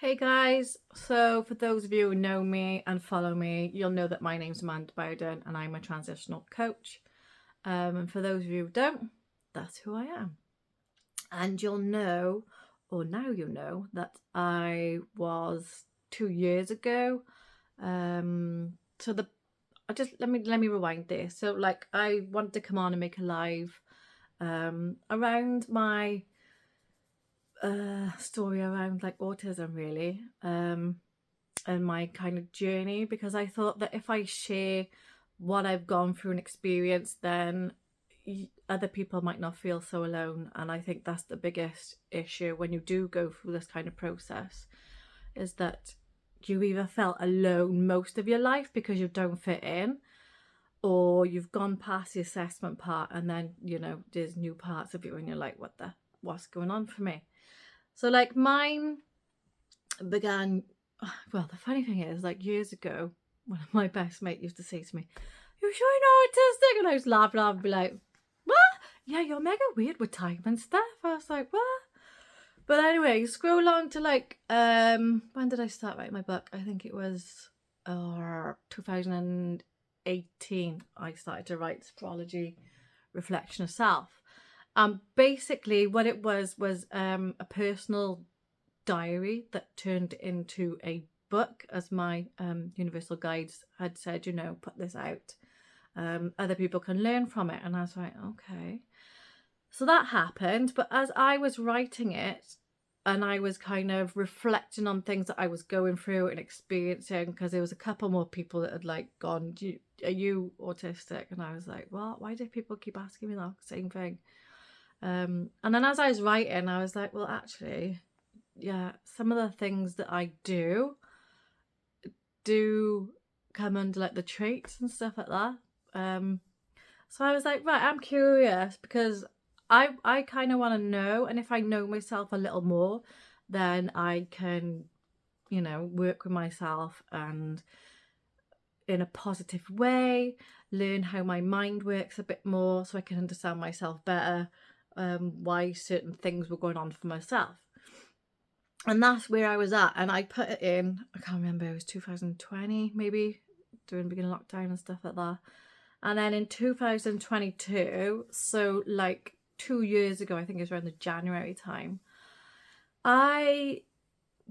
Hey guys, so for those of you who know me and follow me, you'll know that my name's Amanda Bowden and I'm a transitional coach. And for those of you who don't, that's who I am. And you'll know, or now you know, that I was 2 years ago. So the I just let me rewind this. So like I wanted to come on and make a live around my story around like autism really. And my kind of journey, because I thought that if I share what I've gone through and experienced, then other people might not feel so alone. And I think that's the biggest issue when you do go through this kind of process, is that you either felt alone most of your life because you don't fit in, or you've gone past the assessment part and then there's new parts of you and you're like, what's going on for me? So like mine began, well, the funny thing is, like years ago, one of my best mate used to say to me, "You sure you're not autistic?" And I was laughing and be like, "What? Yeah, you're mega weird with time and stuff." I was like, "What?" But anyway, scroll on to like, when did I start writing my book? I think it was 2018. I started to write Astrology, Reflection of Self. Basically what it was a personal diary that turned into a book, as my universal guides had said, put this out. Other people can learn from it. And I was like, okay. So that happened. But as I was writing it and I was kind of reflecting on things that I was going through and experiencing, because there was a couple more people that had like gone, are you autistic? And I was like, well, why do people keep asking me that same thing? And then as I was writing, I was like, well, actually, yeah, some of the things that I do come under like the traits and stuff like that. So I was like, right, I'm curious, because I kind of want to know, and if I know myself a little more, then I can, work with myself and in a positive way, learn how my mind works a bit more so I can understand myself better, why certain things were going on for myself. And that's where I was at. And I put it in, I can't remember, it was 2020 maybe, during the beginning of lockdown and stuff like that. And then in 2022, so like 2 years ago, I think it was around the January time, I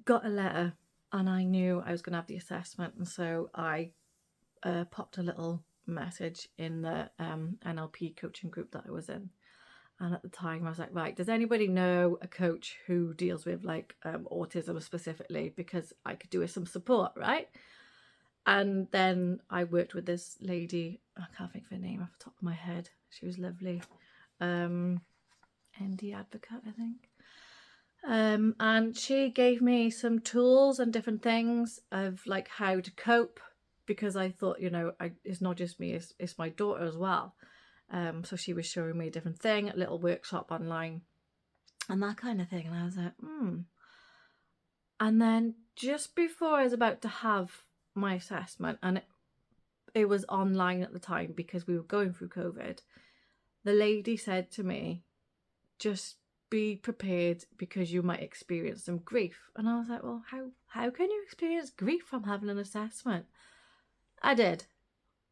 got a letter and I knew I was going to have the assessment. And so I popped a little message in the NLP coaching group that I was in. And at the time I was like, right, does anybody know a coach who deals with like autism specifically? Because I could do with some support, right? And then I worked with this lady, I can't think of her name off the top of my head. She was lovely. ND advocate, I think. And she gave me some tools and different things of like how to cope, because I thought, it's not just me, it's my daughter as well. So she was showing me a different thing, a little workshop online and that kind of thing. And I was like, And then just before I was about to have my assessment, and it was online at the time because we were going through COVID, the lady said to me, just be prepared because you might experience some grief. And I was like, well, how can you experience grief from having an assessment? I did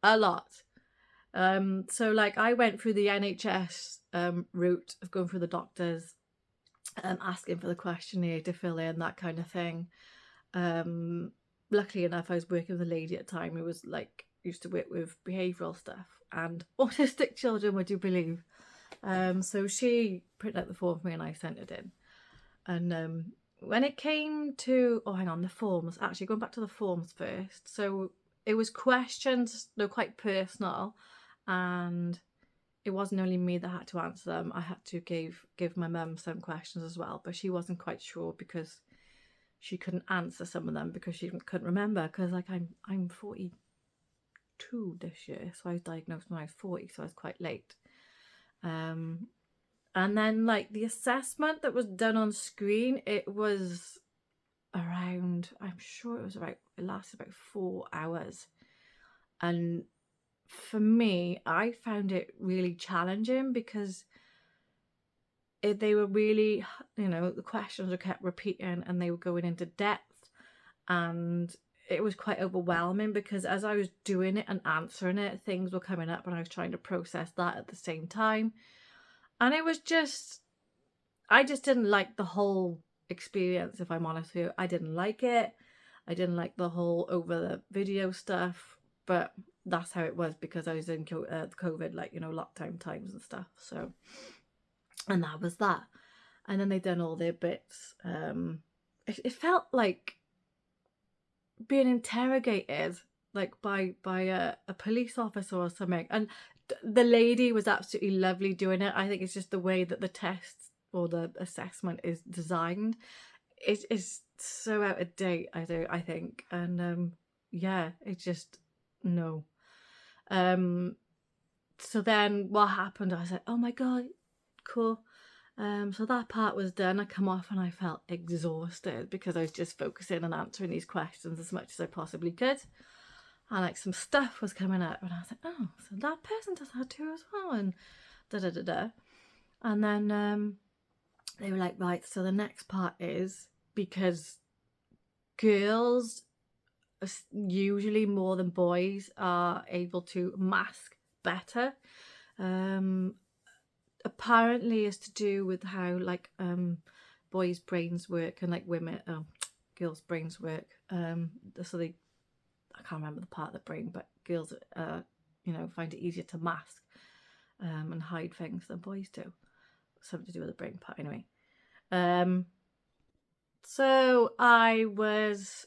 a lot. So like I went through the NHS route of going through the doctors, asking for the questionnaire to fill in, that kind of thing. Luckily enough, I was working with a lady at the time who was like used to work with behavioural stuff and autistic children, would you believe? So she printed out the form for me and I sent it in. And when it came to, the forms, actually going back to the forms first. So it was questions, they're quite personal, and it wasn't only me that had to answer them. I had to give my mum some questions as well, but she wasn't quite sure because she couldn't answer some of them because she couldn't remember. Because like I'm 42 this year, so I was diagnosed when I was 40, so I was quite late. And then like the assessment that was done on screen, it was around, I'm sure it lasted about 4 hours. And for me, I found it really challenging because they were really, the questions were kept repeating and they were going into depth and it was quite overwhelming because as I was doing it and answering it, things were coming up and I was trying to process that at the same time. And it was just, I just didn't like the whole experience, if I'm honest with you. I didn't like it. I didn't like the whole over the video stuff, but that's how it was because I was in COVID, like, you know, lockdown times and stuff. So, and that was that. And then they done all their bits. It felt like being interrogated, like by a police officer or something. And the lady was absolutely lovely doing it. I think it's just the way that the test or the assessment is designed. It is so out of date, I think. And yeah, it's just no. So then what happened, I was like, oh my God, cool. So that part was done. I come off and I felt exhausted because I was just focusing on answering these questions as much as I possibly could. And like some stuff was coming up and I was like, oh, so that person does that too as well, and da-da-da-da. And then they were like, right, so the next part is, because girls usually more than boys are able to mask better. Apparently it's to do with how like boys' brains work and like girls' brains work. So they, I can't remember the part of the brain, but girls you know, find it easier to mask and hide things than boys do. Something to do with the brain part anyway. So I was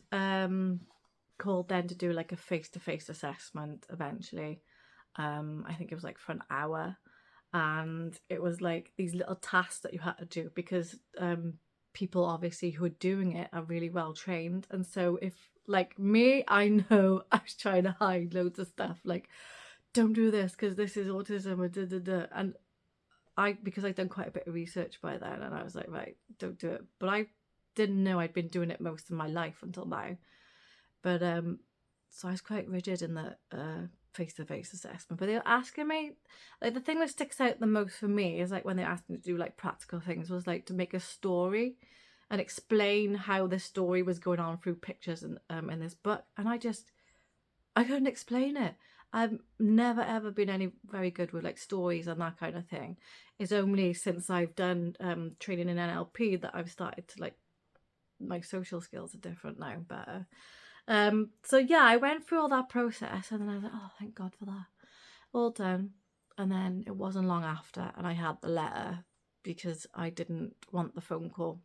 called then to do like a face-to-face assessment eventually. I think it was like for an hour, and it was like these little tasks that you had to do because people obviously who are doing it are really well trained. And so if like me, I know I was trying to hide loads of stuff, like don't do this because this is autism or da da da. And because I'd done quite a bit of research by then, and I was like, right, don't do it. But I didn't know I'd been doing it most of my life until now. But so I was quite rigid in the face-to-face assessment. But they were asking me, like the thing that sticks out the most for me is like when they asked me to do like practical things, was like to make a story and explain how the story was going on through pictures and in this book. And I couldn't explain it. I've never ever been very good with like stories and that kind of thing. It's only since I've done training in NLP that I've started to like, my social skills are different now, better. So yeah, I went through all that process and then I was like, oh, thank God for that. All done. And then it wasn't long after and I had the letter because I didn't want the phone call.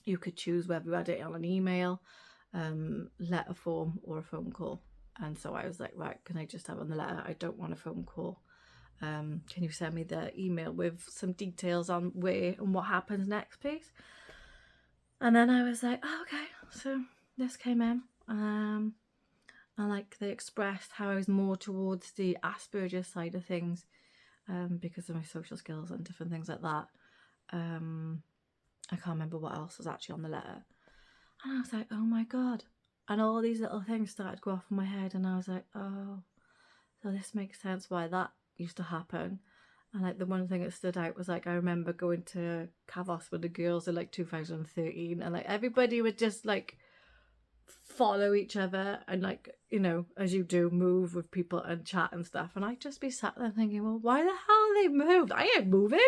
You could choose whether you had it on an email, letter form or a phone call. And so I was like, right, can I just have on the letter? I don't want a phone call. Can you send me the email with some details on where and what happens next, please? And then I was like, oh, okay. So this came in. And like they expressed how I was more towards the Asperger's side of things because of my social skills and different things like that. I can't remember what else was actually on the letter. And I was like, oh my God. And all these little things started to go off in my head. And I was like, oh, so this makes sense why that used to happen. And like the one thing that stood out was like, I remember going to Cavos with the girls in like 2013. And like everybody would just like follow each other and like, you know, as you do, move with people and chat and stuff. And I'd just be sat there thinking, well, why the hell are they moved? I ain't moving.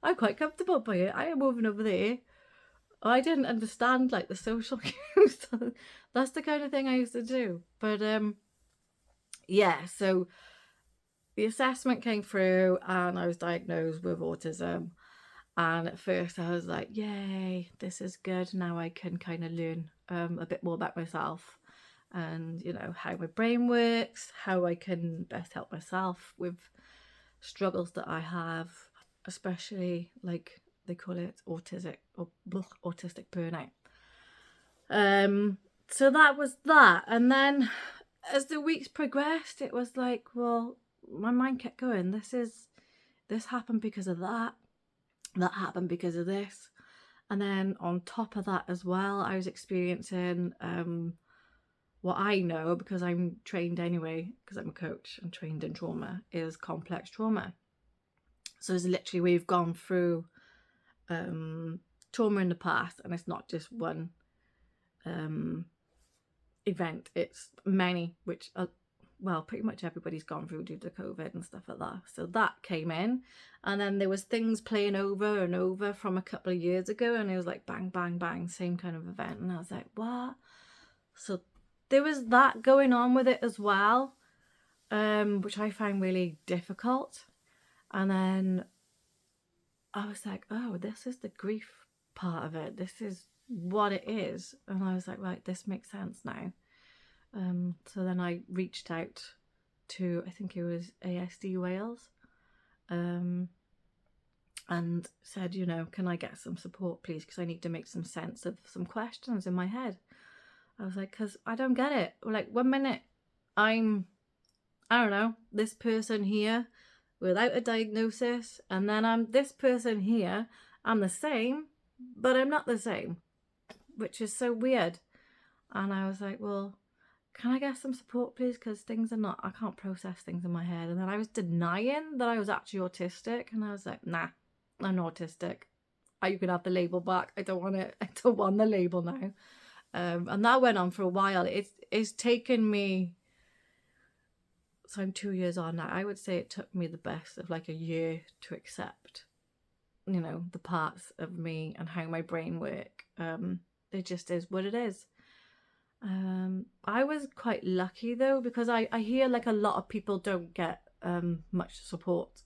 I'm quite comfortable by it. I am moving over there. I didn't understand like the social cues. That's the kind of thing I used to do. But yeah, so the assessment came through and I was diagnosed with autism. And at first I was like, yay, this is good. Now I can kind of learn a bit more about myself and, you know, how my brain works, how I can best help myself with struggles that I have, especially like they call it autistic burnout. So that was that. And then as the weeks progressed, it was like, well, my mind kept going. This happened because of that happened because of this. And then on top of that as well, I was experiencing what I know, because I'm trained anyway, because I'm a coach and trained in trauma, is complex trauma. So it's literally we've gone through trauma in the past, and it's not just one event. It's many, which well, pretty much everybody's gone through due to COVID and stuff like that. So that came in, and then there was things playing over and over from a couple of years ago, and it was like bang, bang, bang, same kind of event. And I was like, what? So there was that going on with it as well, which I find really difficult. And then I was like, oh, this is the grief part of it. This is what it is. And I was like, right, this makes sense now. So then I reached out to, I think it was ASD Wales, and said, you know, can I get some support, please? Because I need to make some sense of some questions in my head. I was like, because I don't get it. Like, one minute I don't know, this person here without a diagnosis, and then I'm this person here. I'm the same, but I'm not the same, which is so weird. And I was like, well, can I get some support, please? Because things are not, I can't process things in my head. And then I was denying that I was actually autistic. And I was like, nah, I'm not autistic. You can have the label back. I don't want it. I don't want the label now. And that went on for a while. It's taken me, so I'm 2 years on now. I would say it took me the best of like a year to accept, you know, the parts of me and how my brain work. It just is what it is. I was quite lucky though, because I hear like a lot of people don't get much support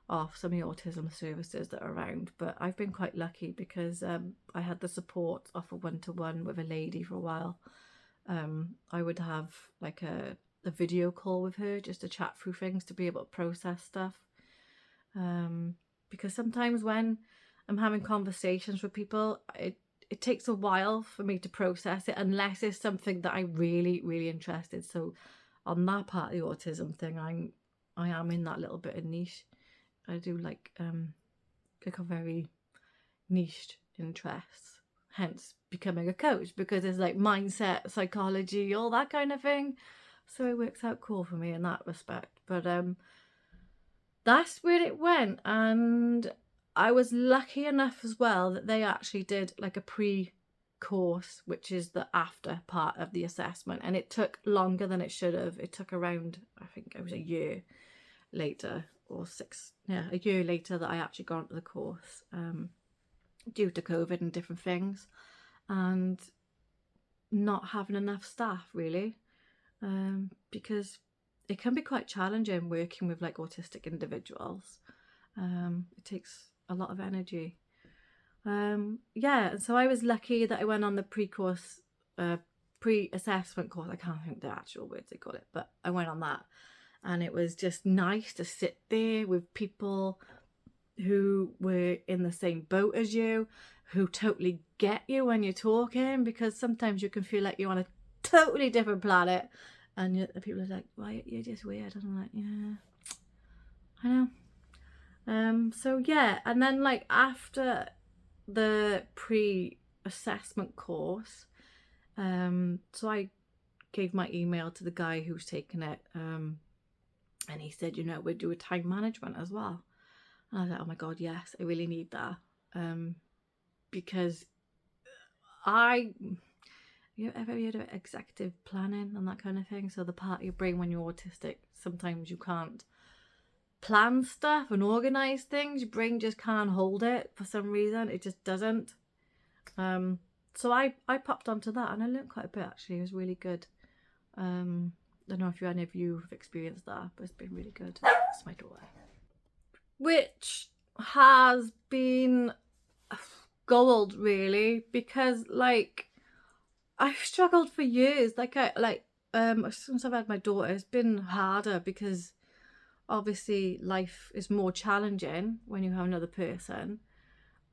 off some of the autism services that are around, but I've been quite lucky because I had the support off a one-to-one with a lady for a while. I would have like a video call with her just to chat through things, to be able to process stuff, because sometimes when I'm having conversations with people, it takes a while for me to process it, unless it's something that I'm really, really interested. So on that part of the autism thing, I am in that little bit of niche. I do like a very niched interests, hence becoming a coach, because it's like mindset, psychology, all that kind of thing. So it works out cool for me in that respect. But that's where it went. And I was lucky enough as well that they actually did like a pre-course, which is the after part of the assessment. And it took longer than it should have. It took around, I think it was a year later, or a year later that I actually got onto the course, due to COVID and different things, and not having enough staff really, because it can be quite challenging working with like autistic individuals. It takes a lot of energy. Yeah, and so I was lucky that I went on the pre-course, pre-assessment course. I can't think the actual words they call it, but I went on that. And it was just nice to sit there with people who were in the same boat as you, who totally get you when you're talking, because sometimes you can feel like you're on a totally different planet, and people are like, "Why, you're just weird." And I'm like, yeah, I know. So yeah, and then like after the pre-assessment course, so I gave my email to the guy who's taken it, and he said, you know, we'd do a time management as well. And I was like, oh my God, yes, I really need that. Because you ever heard of executive planning and that kind of thing? So the part of your brain when you're autistic, sometimes you can't plan stuff and organize things. Your brain just can't hold it for some reason. It just doesn't. So I popped onto that, and I learned quite a bit actually. It was really good. I don't know if any of you have experienced that, but it's been really good. It's my daughter. Which has been gold really, because like I've struggled for years. Since I've had my daughter, it's been harder because obviously life is more challenging when you have another person.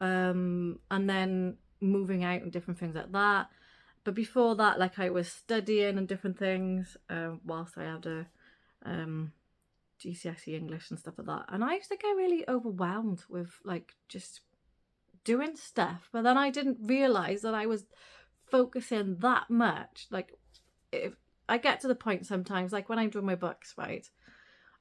And then moving out and different things like that. But before that, like I was studying and different things, whilst I had a GCSE English and stuff like that. And I used to get really overwhelmed with like just doing stuff. But then I didn't realise that I was focusing that much. Like if I get to the point sometimes, like when I'm doing my books, right,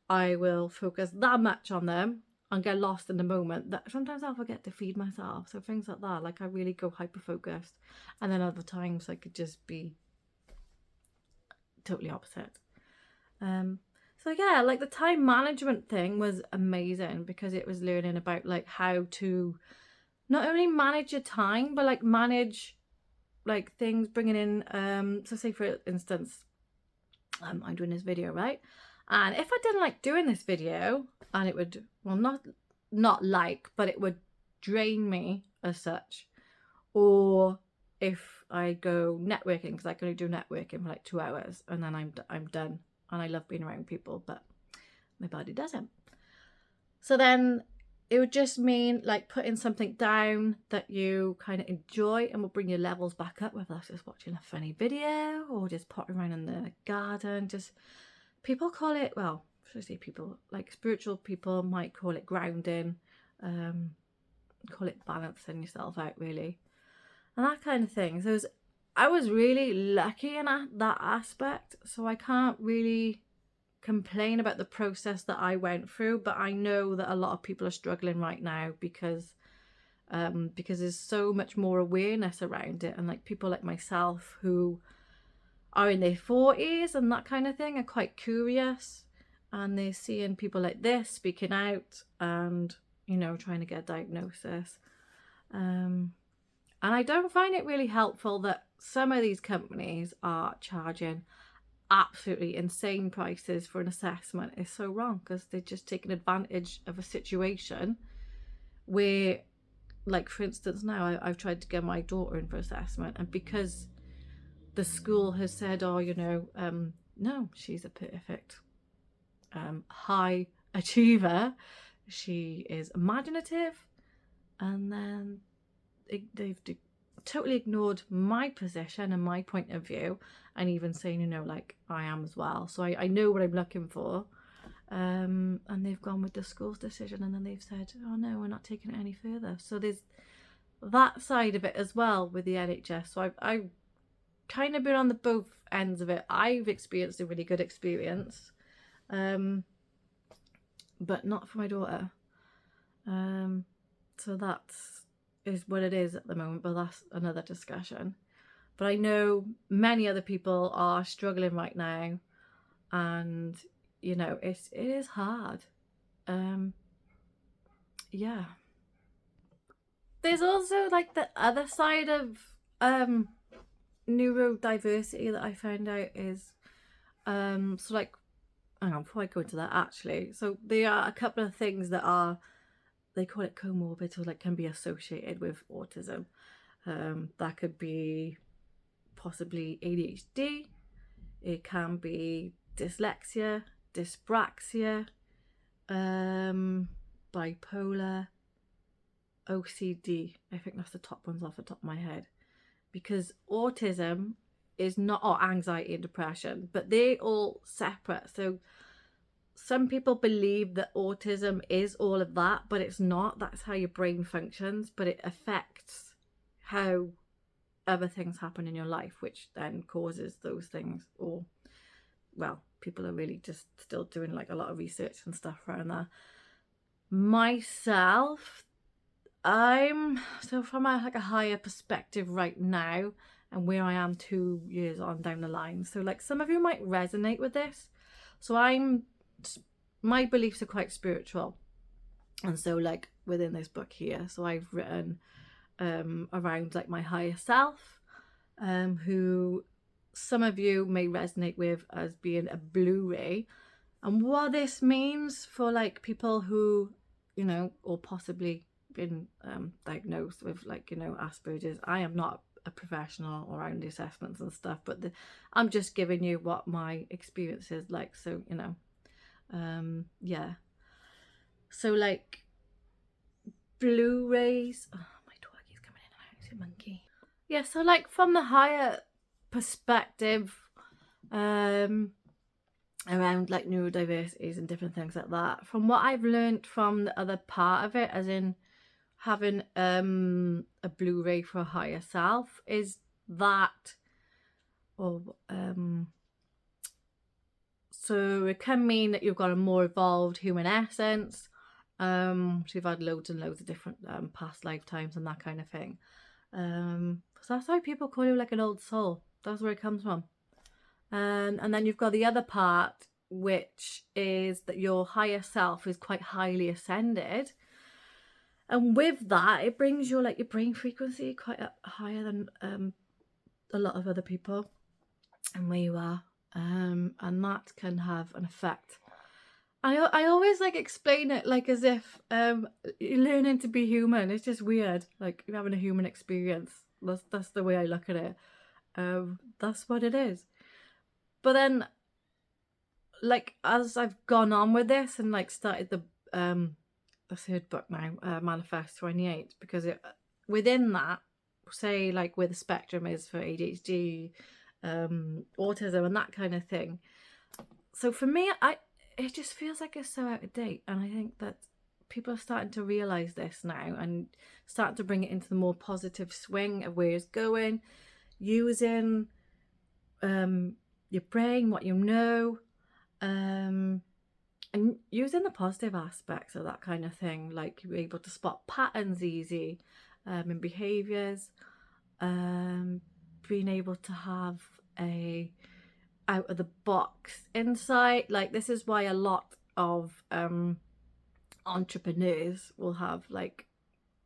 I will focus that much on them and get lost in the moment that sometimes I'll forget to feed myself. So things like that, like I really go hyper focused. And then other times I could just be totally opposite. So yeah, like the time management thing was amazing because it was learning about like how to not only manage your time, but like manage like things bringing in, so say for instance, I'm doing this video, right? And if I didn't like doing this video, and it would, well, not like, but it would drain me as such. Or if I go networking, because I can only do networking for like 2 hours, and then I'm done. And I love being around people, but my body doesn't. So then it would just mean like putting something down that you kind of enjoy and will bring your levels back up, whether that's just watching a funny video or just potting around in the garden. Just, people call it, well, should I say people, like spiritual people might call it grounding, call it balancing yourself out, really, and that kind of thing. So I was really lucky in that aspect, so I can't really complain about the process that I went through, but I know that a lot of people are struggling right now because there's so much more awareness around it, and like people like myself who are in their 40s and that kind of thing are quite curious, and they're seeing people like this speaking out and, you know, trying to get a diagnosis. And I don't find it really helpful that some of these companies are charging absolutely insane prices for an assessment. Is so wrong, because they're just taking advantage of a situation where, like for instance, now I've tried to get my daughter in for assessment, and because the school has said, oh, you know, no, she's a perfect high achiever, she is imaginative, and then they've totally ignored my position and my point of view, and even saying, you know, like I am as well. So I know what I'm looking for, and they've gone with the school's decision, and then they've said, oh no, we're not taking it any further. So there's that side of it as well with the NHS. So I've kind of been on the both ends of it. I've experienced a really good experience, but not for my daughter. So that's is what it is at the moment, but that's another discussion. But I know many other people are struggling right now, and you know, it is hard. Yeah. There's also like the other side of neurodiversity that I found out is so like, hang on, before I go into that, actually, so there are a couple of things that are, they call it comorbid, or like can be associated with autism. That could be possibly ADHD, it can be dyslexia, dyspraxia, bipolar, OCD. I think that's the top ones off the top of my head, because autism is not, or anxiety and depression, but they all separate. So some people believe that autism is all of that, but it's not. That's how your brain functions, but it affects how other things happen in your life, which then causes those things. Or, well, people are really just still doing like a lot of research and stuff around that. Myself, I'm so from a higher perspective right now, and where I am 2 years on down the line. So like some of you might resonate with this. So my beliefs are quite spiritual, and so like within this book here, so I've written around like my higher self, who some of you may resonate with as being a Blu-ray, and what this means for like people who, you know, or possibly been diagnosed with like, you know, Asperger's. I am not a professional around the assessments and stuff, but I'm just giving you what my experience is like. So, you know, yeah. So like Blu-rays. Oh, my doggy's coming in and out. It's a monkey. Yeah. So like from the higher perspective, around like neurodiversities and different things like that, from what I've learned from the other part of it, as in having a Blu-ray for a higher self, is that, or so it can mean that you've got a more evolved human essence. So you've had loads and loads of different past lifetimes and that kind of thing. So that's why people call you like an old soul. That's where it comes from. And then you've got the other part, which is that your higher self is quite highly ascended. And with that, it brings your brain frequency quite up higher than a lot of other people and where you are. And that can have an effect. I always explain it as if you're learning to be human. It's just weird. Like you're having a human experience. That's the way I look at it. That's what it is. But then as I've gone on with this and started the third book now, Manifest 28, because within that, say where the spectrum is for ADHD, autism and that kind of thing. So for me, it just feels like it's so out of date, and I think that people are starting to realize this now and starting to bring it into the more positive swing of where it's going, using your brain, what you know, and using the positive aspects of that kind of thing, like you're able to spot patterns easy in behaviors, being able to have a out of the box insight. This is why a lot of entrepreneurs will have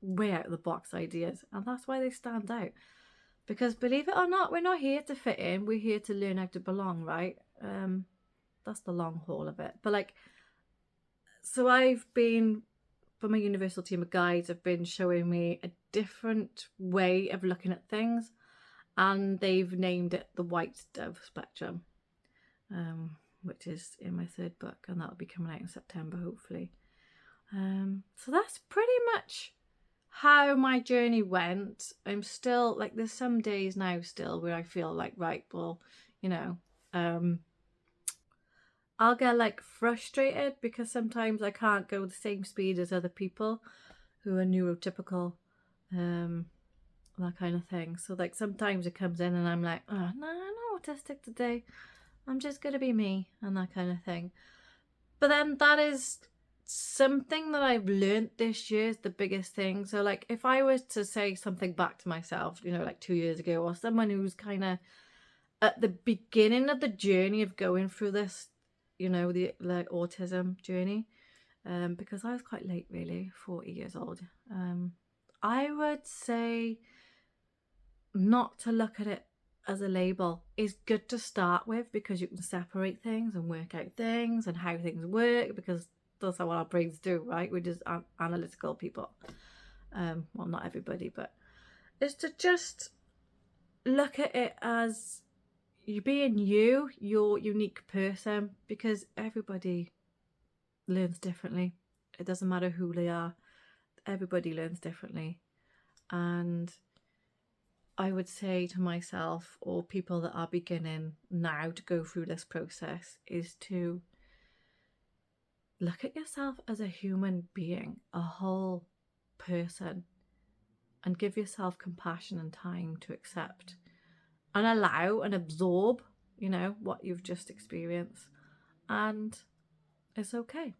way out of the box ideas, and that's why they stand out, because believe it or not, we're not here to fit in, we're here to learn how to belong, right? That's the long haul of it. But so I've been, for my universal team of guides, have been showing me a different way of looking at things, and they've named it the white dove spectrum, which is in my third book, and that'll be coming out in September, hopefully. So that's pretty much how my journey went. I'm still there's some days now still where I feel right, well, I'll get frustrated because sometimes I can't go the same speed as other people who are neurotypical, that kind of thing. So sometimes it comes in and I'm like, oh no, I'm not autistic today, I'm just gonna be me, and that kind of thing. But then that is something that I've learned this year is the biggest thing. So if I was to say something back to myself, 2 years ago, or someone who's kind of at the beginning of the journey of going through this, the autism journey, because I was quite late, really, 40 years old, I would say not to look at it as a label. Is good to start with, because you can separate things and work out things and how things work, because that's what our brains do, right? We're just analytical people. Well, not everybody, but it's to just look at it as you being your unique person, because everybody learns differently. It doesn't matter who they are, everybody learns differently. And I would say to myself, or people that are beginning now to go through this process, is to look at yourself as a human being, a whole person, and give yourself compassion and time to accept and allow and absorb, what you've just experienced. And it's okay.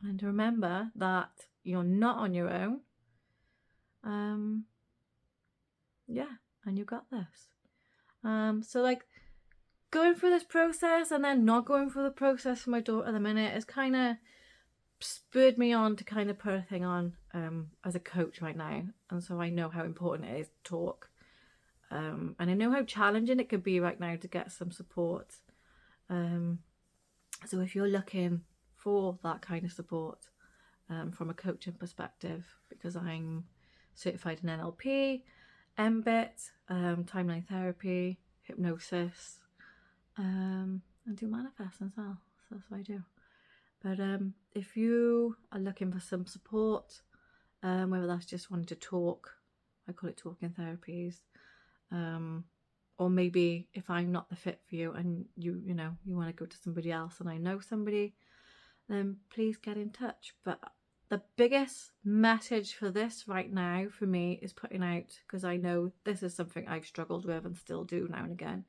And remember that you're not on your own. Yeah, and you got this. So going through this process and then not going through the process for my daughter at the minute is kind of spurred me on to kind of put a thing on as a coach right now. And so I know how important it is to talk. And I know how challenging it could be right now to get some support. So if you're looking for that kind of support from a coaching perspective, because I'm certified in NLP, MBIT, timeline therapy, hypnosis, and do manifest as well. So that's what I do. But if you are looking for some support, whether that's just wanting to talk, I call it talking therapies, or maybe if I'm not the fit for you and you want to go to somebody else and I know somebody, then please get in touch. But the biggest message for this right now for me is putting out, because I know this is something I've struggled with and still do now and again,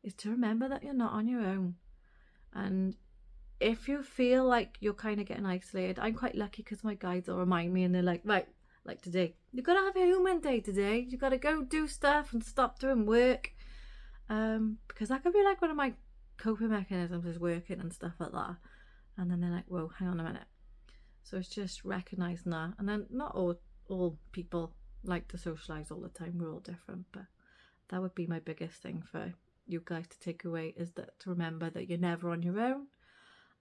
is to remember that you're not on your own. And if you feel like you're kind of getting isolated, I'm quite lucky because my guides will remind me, and they're right, today, you've got to have a human day today. You've got to go do stuff and stop doing work. Because that could be like one of my coping mechanisms is working and stuff like that. And then they're like, whoa, hang on a minute. So it's just recognizing that. And then not all people like to socialize all the time. We're all different, but that would be my biggest thing for you guys to take away, is that to remember that you're never on your own.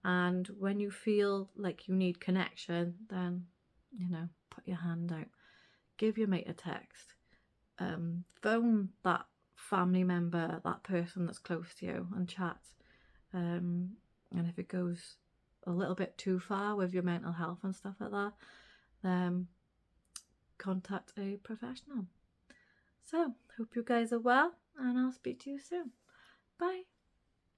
And when you feel like you need connection, then, you know, put your hand out, give your mate a text, phone that family member, that person that's close to you, and chat. And if it goes a little bit too far with your mental health and stuff like that, contact a professional. So, hope you guys are well, and I'll speak to you soon. Bye.